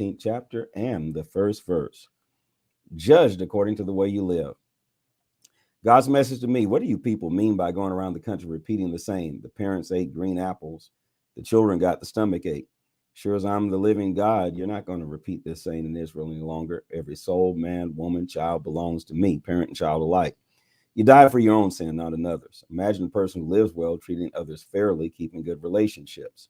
15th chapter and the first verse. Judged according to the way you live. God's message to me: what do you people mean by going around the country repeating the same? The parents ate green apples, the children got the stomach ache. Sure as I'm the living God, you're not going to repeat this saying in Israel any longer. Every soul, man, woman, child belongs to me, parent and child alike. You die for your own sin, not another's. Imagine a person who lives well, treating others fairly, keeping good relationships,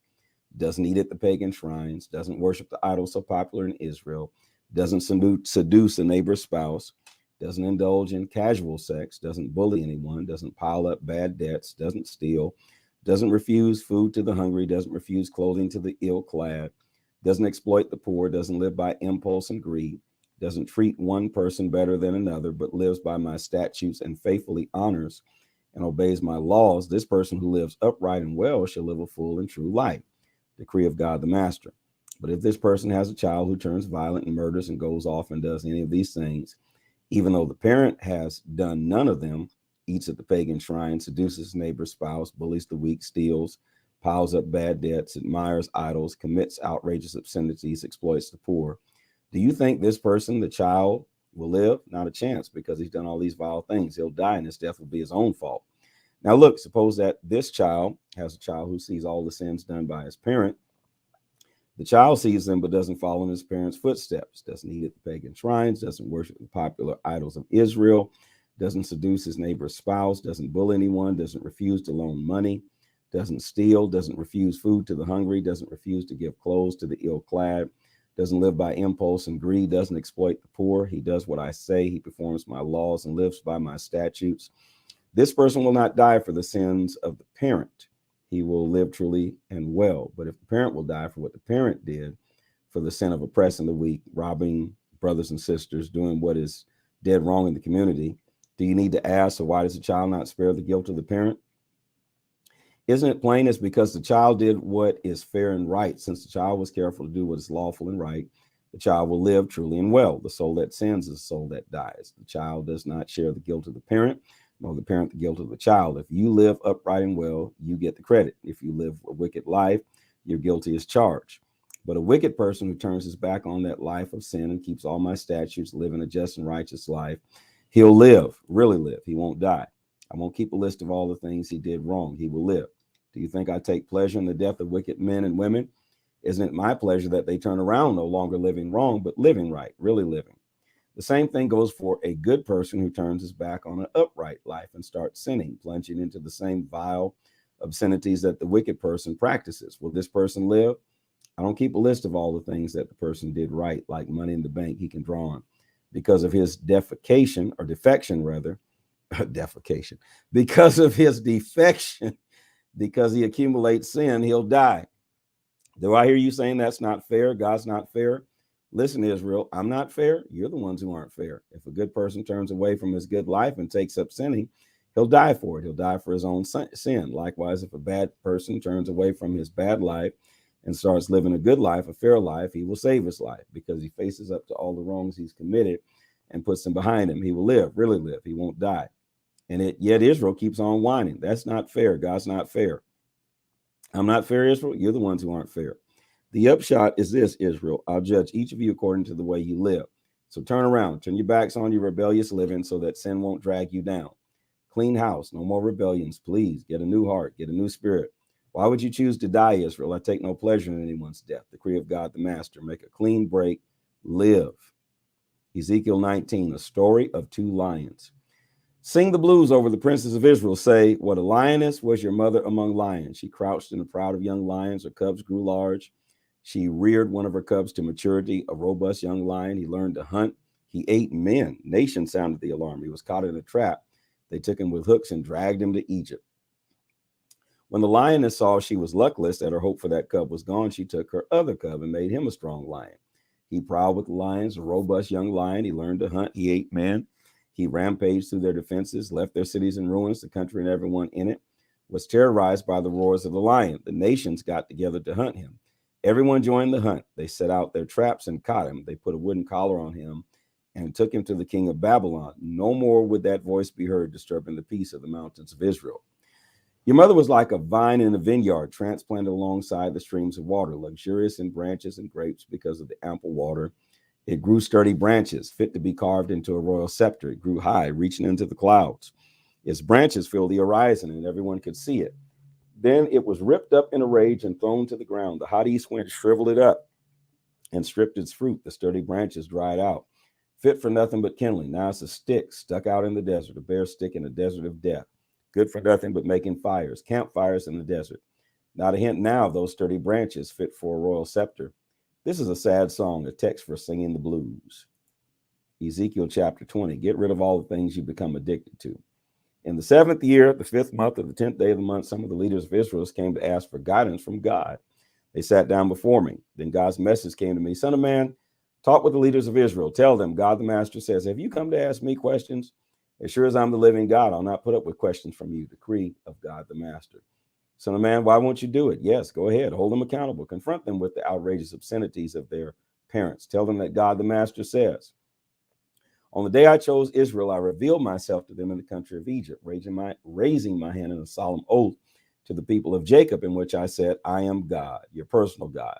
doesn't eat at the pagan shrines, doesn't worship the idols so popular in Israel, doesn't seduce a neighbor's spouse, doesn't indulge in casual sex, doesn't bully anyone, doesn't pile up bad debts, doesn't steal, doesn't refuse food to the hungry, doesn't refuse clothing to the ill-clad, doesn't exploit the poor, doesn't live by impulse and greed, doesn't treat one person better than another, but lives by my statutes and faithfully honors and obeys my laws. This person who lives upright and well shall live a full and true life. Decree of God the Master. But if this person has a child who turns violent and murders and goes off and does any of these things, even though the parent has done none of them, eats at the pagan shrine, seduces his neighbor's spouse, bullies the weak, steals, piles up bad debts, admires idols, commits outrageous obscenities, exploits the poor, do you think this person, the child, will live? Not a chance, because he's done all these vile things. He'll die, and his death will be his own fault. Now look, suppose that this child has a child who sees all the sins done by his parent. The child sees them but doesn't follow in his parents' footsteps, doesn't eat at the pagan shrines, doesn't worship the popular idols of Israel, doesn't seduce his neighbor's spouse, doesn't bully anyone, doesn't refuse to loan money, doesn't steal, doesn't refuse food to the hungry, doesn't refuse to give clothes to the ill-clad, doesn't live by impulse and greed, doesn't exploit the poor. He does what I say, he performs my laws and lives by my statutes. This person will not die for the sins of the parent. He will live truly and well. But if the parent will die for what the parent did, for the sin of oppressing the weak, robbing brothers and sisters, doing what is dead wrong in the community, do you need to ask, so why does the child not spare the guilt of the parent? Isn't it plain? It's because the child did what is fair and right. Since the child was careful to do what is lawful and right, the child will live truly and well. The soul that sins is the soul that dies. The child does not share the guilt of the parent, nor the parent the guilt of the child. If you live upright and well, you get the credit. If you live a wicked life, you're guilty as charged. But a wicked person who turns his back on that life of sin and keeps all my statutes, living a just and righteous life, he'll live, really live. He won't die. I won't keep a list of all the things he did wrong. He will live. Do you think I take pleasure in the death of wicked men and women? Isn't it my pleasure that they turn around, no longer living wrong, but living right, really living? The same thing goes for a good person who turns his back on an upright life and starts sinning, plunging into the same vile obscenities that the wicked person practices. Will this person live? I don't keep a list of all the things that the person did right, like money in the bank he can draw on. Because of his defecation, or defection rather, defecation, because of his defection, because he accumulates sin, he'll die. Do I hear you saying that's not fair? God's not fair? Listen, Israel, I'm not fair. You're the ones who aren't fair. If a good person turns away from his good life and takes up sinning, he'll die for it. He'll die for his own sin. Likewise, if a bad person turns away from his bad life and starts living a good life, a fair life, he will save his life because he faces up to all the wrongs he's committed and puts them behind him. He will live, really live. He won't die. And yet Israel keeps on whining. That's not fair. God's not fair. I'm not fair, Israel. You're the ones who aren't fair. The upshot is this, Israel: I'll judge each of you according to the way you live. So turn around, turn your backs on your rebellious living so that sin won't drag you down. Clean house, no more rebellions, please. Get a new heart, get a new spirit. Why would you choose to die, Israel? I take no pleasure in anyone's death. Decree of God the Master. Make a clean break, live. Ezekiel 19, a story of two lions. Sing the blues over the princes of Israel. Say, what a lioness was your mother among lions. She crouched in a crowd of young lions. Her cubs grew large. She reared one of her cubs to maturity, a robust young lion. He learned to hunt. He ate men. Nation sounded the alarm. He was caught in a trap. They took him with hooks and dragged him to Egypt. When the lioness saw she was luckless, that her hope for that cub was gone, she took her other cub and made him a strong lion. He prowled with the lions, a robust young lion. He learned to hunt. He ate men. He rampaged through their defenses, left their cities in ruins. The country and everyone in it was terrorized by the roars of the lion. The nations got together to hunt him. Everyone joined the hunt. They set out their traps and caught him. They put a wooden collar on him and took him to the king of Babylon. No more would that voice be heard disturbing the peace of the mountains of Israel. Your mother was like a vine in a vineyard, transplanted alongside the streams of water, luxurious in branches and grapes because of the ample water. It grew sturdy branches, fit to be carved into a royal scepter. It grew high, reaching into the clouds. Its branches filled the horizon, and everyone could see it. Then it was ripped up in a rage and thrown to the ground. The hot east wind shriveled it up and stripped its fruit. The sturdy branches dried out, fit for nothing but kindling. Now it's a stick stuck out in the desert, a bare stick in a desert of death, good for nothing but making fires, campfires in the desert. Not a hint now of those sturdy branches fit for a royal scepter. This is a sad song, a text for singing the blues. Ezekiel chapter 20. Get rid of all the things you become addicted to. In the 7th year, the 5th month of the 10th day of the month, some of the leaders of Israel came to ask for guidance from God. They sat down before me. Then God's message came to me. Son of man, talk with the leaders of Israel. Tell them, God the Master says, have you come to ask me questions? As sure as I'm the living God, I'll not put up with questions from you. Decree of God the Master. Son of man, why won't you do it? Yes, go ahead. Hold them accountable. Confront them with the outrageous obscenities of their parents. Tell them that God the Master says, on the day I chose Israel, I revealed myself to them in the country of Egypt, raising my hand in a solemn oath to the people of Jacob, in which I said, I am God, your personal God.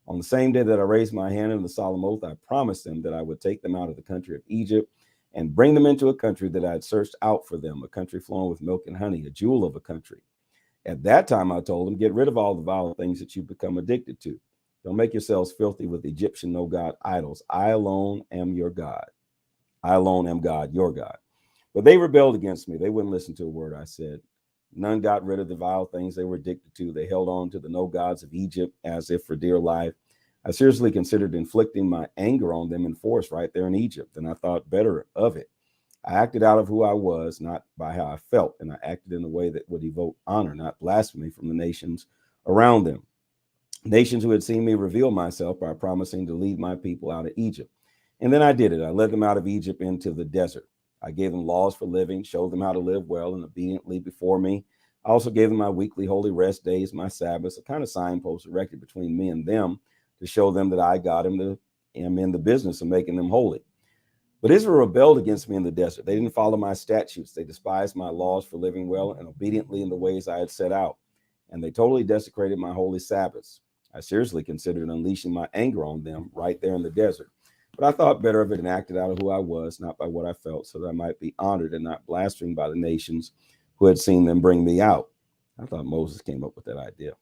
On the same day that I raised my hand in the solemn oath, I promised them that I would take them out of the country of Egypt and bring them into a country that I had searched out for them, a country flowing with milk and honey, a jewel of a country. At that time, I told them, get rid of all the vile things that you become addicted to. Don't make yourselves filthy with Egyptian no God idols. I alone am your God. I alone am God, your God. But they rebelled against me. They wouldn't listen to a word I said. None got rid of the vile things they were addicted to. They held on to the no gods of Egypt as if for dear life. I seriously considered inflicting my anger on them in force right there in Egypt, and I thought better of it. I acted out of who I was, not by how I felt, and I acted in a way that would evoke honor, not blasphemy, from the nations around them. Nations who had seen me reveal myself by promising to lead my people out of Egypt. And then I did it. I led them out of Egypt into the desert. I gave them laws for living, showed them how to live well and obediently before me. I also gave them my weekly holy rest days, my Sabbaths, a kind of signpost erected between me and them to show them that I, God, am in the business of making them holy. But Israel rebelled against me in the desert. They didn't follow my statutes. They despised my laws for living well and obediently in the ways I had set out. And they totally desecrated my holy Sabbaths. I seriously considered unleashing my anger on them right there in the desert. But I thought better of it and acted out of who I was, not by what I felt, so that I might be honored and not blasphemed by the nations who had seen them bring me out. I thought Moses came up with that idea.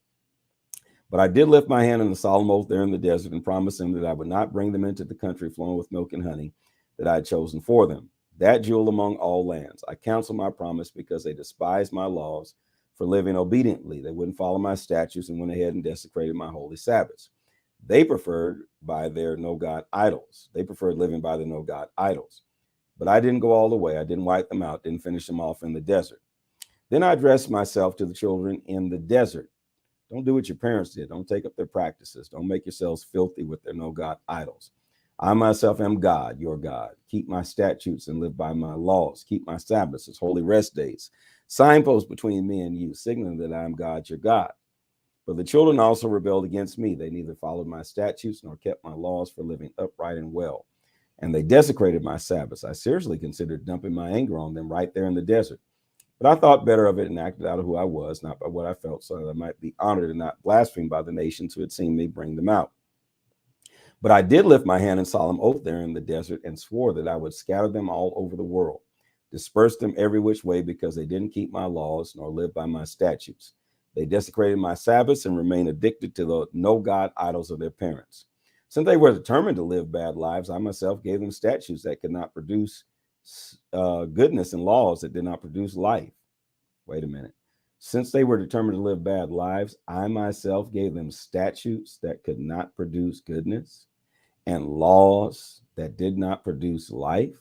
But I did lift my hand in the solemn oath there in the desert and promised them that I would not bring them into the country flowing with milk and honey that I had chosen for them, that jewel among all lands. I canceled my promise because they despised my laws for living obediently. They wouldn't follow my statutes and went ahead and desecrated my holy Sabbaths. They preferred by their no God idols. They preferred living by the no God idols. But I didn't go all the way. I didn't wipe them out, didn't finish them off in the desert. Then I addressed myself to the children in the desert. Don't do what your parents did. Don't take up their practices. Don't make yourselves filthy with their no God idols. I myself am God, your God. Keep my statutes and live by my laws. Keep my Sabbaths as holy rest days. Signposts between me and you, signaling that I am God, your God. But the children also rebelled against me. They neither followed my statutes nor kept my laws for living upright and well. And they desecrated my Sabbaths. I seriously considered dumping my anger on them right there in the desert. But I thought better of it and acted out of who I was, not by what I felt, so that I might be honored and not blasphemed by the nations who had seen me bring them out. But I did lift my hand in solemn oath there in the desert and swore that I would scatter them all over the world, disperse them every which way because they didn't keep my laws nor live by my statutes. They desecrated my Sabbaths and remained addicted to the no God idols of their parents. Since they were determined to live bad lives, I myself gave them statutes that could not produce goodness and laws that did not produce life. Wait a minute. Since they were determined to live bad lives, I myself gave them statutes that could not produce goodness and laws that did not produce life.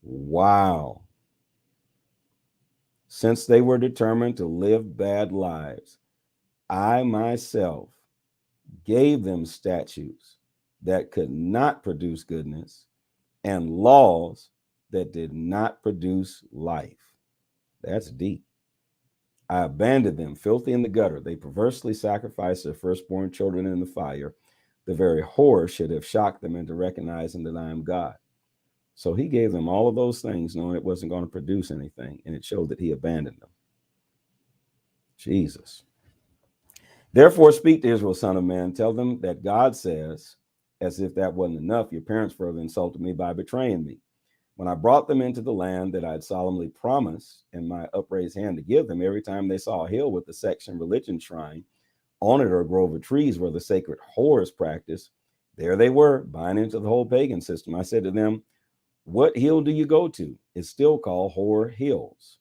Wow. Since they were determined to live bad lives, I myself gave them statutes that could not produce goodness and laws that did not produce life. That's deep. I abandoned them, filthy in the gutter. They perversely sacrificed their firstborn children in the fire. The very horror should have shocked them into recognizing that I am God. So he gave them all of those things, knowing it wasn't going to produce anything, and it showed that he abandoned them. Jesus. Therefore, speak to Israel, son of man. Tell them that God says, as if that wasn't enough, your parents further insulted me by betraying me. When I brought them into the land that I had solemnly promised in my upraised hand to give them, every time they saw a hill with the section religion shrine on it or a grove of trees where the sacred whores practiced, there they were, buying into the whole pagan system. I said to them, what hill do you go to? It's still called Whore Hills.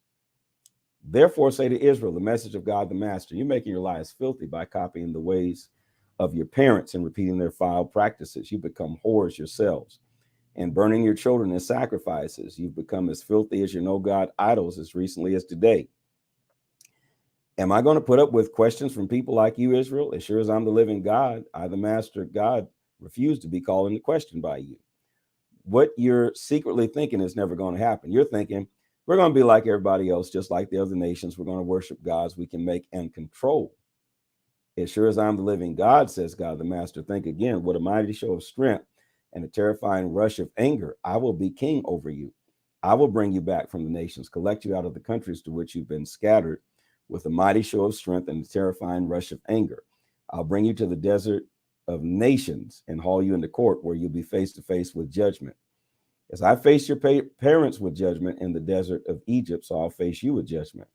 Therefore, say to Israel, the message of God the Master, you're making your lives filthy by copying the ways of your parents and repeating their foul practices. You become whores yourselves and burning your children as sacrifices. You've become as filthy as your no God idols as recently as today. Am I going to put up with questions from people like you, Israel? As sure as I'm the living God, I, the Master God, refuse to be called into question by you. What you're secretly thinking is never going to happen. You're thinking, we're going to be like everybody else, just like the other nations. We're going to worship gods we can make and control. As sure as I'm the living God, says God the Master, think again, what a mighty show of strength and a terrifying rush of anger. I will be king over you. I will bring you back from the nations, collect you out of the countries to which you've been scattered with a mighty show of strength and a terrifying rush of anger. I'll bring you to the desert of nations and haul you into court where you'll be face to face with judgment. As I face your parents with judgment in the desert of Egypt, so I'll face you with judgment.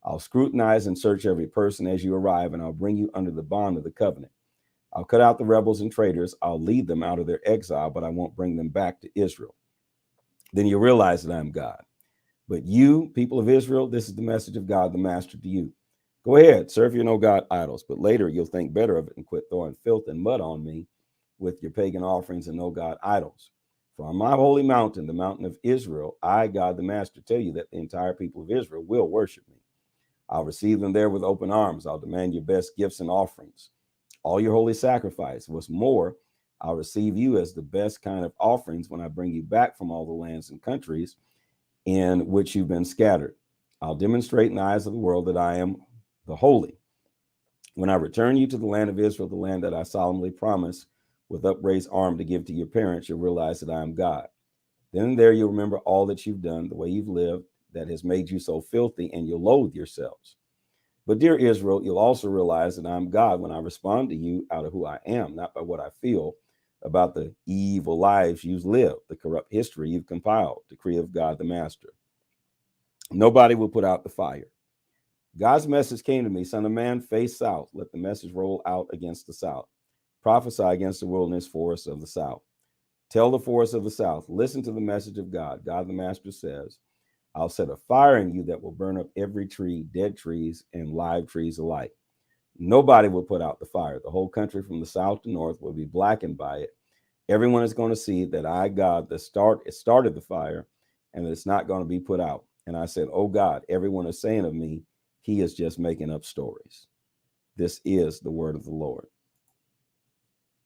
I'll scrutinize and search every person as you arrive, and I'll bring you under the bond of the covenant. I'll cut out the rebels and traitors. I'll lead them out of their exile, but I won't bring them back to Israel. Then you realize that I'm God. But you, people of Israel, this is the message of God, the Master, to you. Go ahead, serve your no God idols, but later you'll think better of it and quit throwing filth and mud on me with your pagan offerings and no God idols. For on my holy mountain, the mountain of Israel, I, God the Master, tell you that the entire people of Israel will worship me. I'll receive them there with open arms. I'll demand your best gifts and offerings, all your holy sacrifice. What's more, I'll receive you as the best kind of offerings when I bring you back from all the lands and countries in which you've been scattered. I'll demonstrate in the eyes of the world that I am the holy. When I return you to the land of Israel, the land that I solemnly promised with upraised arm to give to your parents, you'll realize that I am God. Then and there you'll remember all that you've done, the way you've lived that has made you so filthy, and you'll loathe yourselves. But dear Israel, you'll also realize that I'm God when I respond to you out of who I am, not by what I feel about the evil lives you've lived, the corrupt history you've compiled, decree of God the Master. Nobody will put out the fire. God's message came to me, son of man, face south. Let the message roll out against the south. Prophesy against the wilderness forests of the south. Tell the forests of the south, listen to the message of God. God the Master says, I'll set a fire in you that will burn up every tree, dead trees and live trees alike. Nobody will put out the fire. The whole country from the south to north will be blackened by it. Everyone is going to see that I, God, started the fire, and it's not going to be put out. And I said, oh God, everyone is saying of me, he is just making up stories. This is the word of the Lord.